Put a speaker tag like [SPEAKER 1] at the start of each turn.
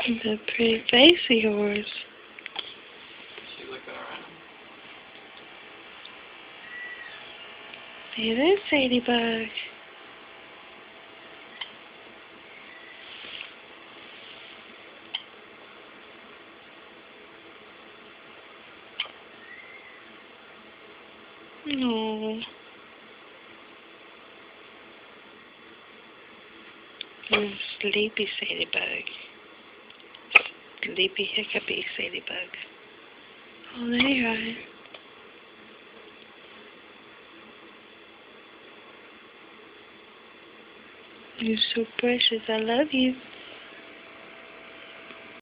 [SPEAKER 1] The pretty face of yours.
[SPEAKER 2] Is she looking around?
[SPEAKER 1] See this ladybug. No. Sleepy ladybug. Sleepy hiccupy ladybug. Oh, there you are. You're so precious. I love you.